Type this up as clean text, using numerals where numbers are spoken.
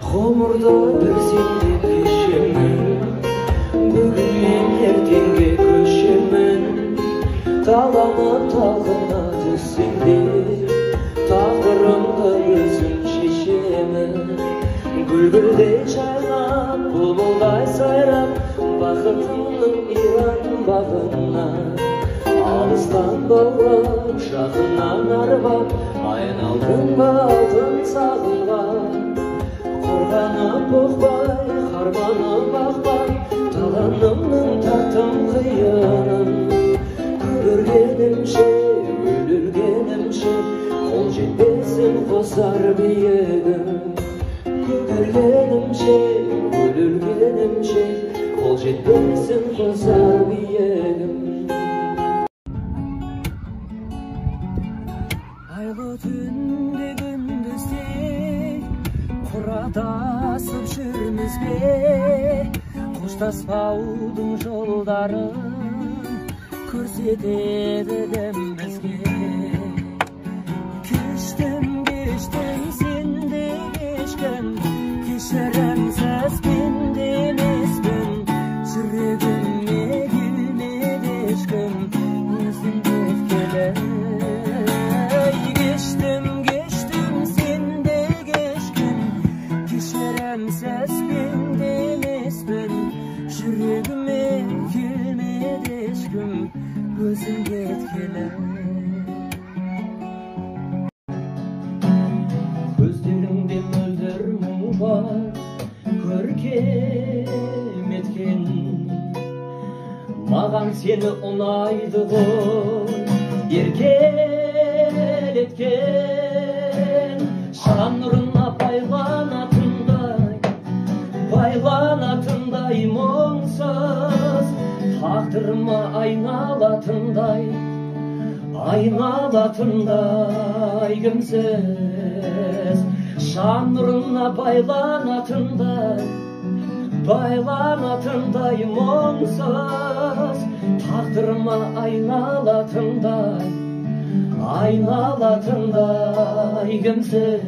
Ғұмырда бір сендеп кешемін, бүгін мен ертеңге көшемін. Таланып талғына түссем де, тағдырымды өзім шешемін. Гүл-гүлдей жайнап, бұлбұлдай сайрап, бақытымның иран бағына. Алыстан баурап, жақыннан арбап, айналдың ба алтын сағымға. Қорғанып бұқпай, қарманып бақпай, таланымның тартым қиынын. Көргенімше, өлілгенімше, қол жетпесін қосар биігім. Көргенімше, өлілгенімше, қол жетпесін қосар биігім. Айлы түнде күндізде құрадасып жүрміз бе, қоштаспаудың жолдарын көрсетеді дем бізге. Кештім сен де кешкін, кешірімсіз мен де емеспін. Жүрегіме келмеді ешкім, өзің кеткелі. Кештім сен де кешкін, кешірімсіз мен де емеспін. Жүрегіме келмеді ешкім, өзің кеткелі. Көздеріңде мөлдір мұң бар, көркем еткен. Маған сені ұнайды ғой, еркелеткен. Шам нұрына байланатындай мұңсыз, тағдырыма айналатындай кімсіз. Шам нұрына байланатындай мұңсыз, тағдырыма айналатындай кімсіз.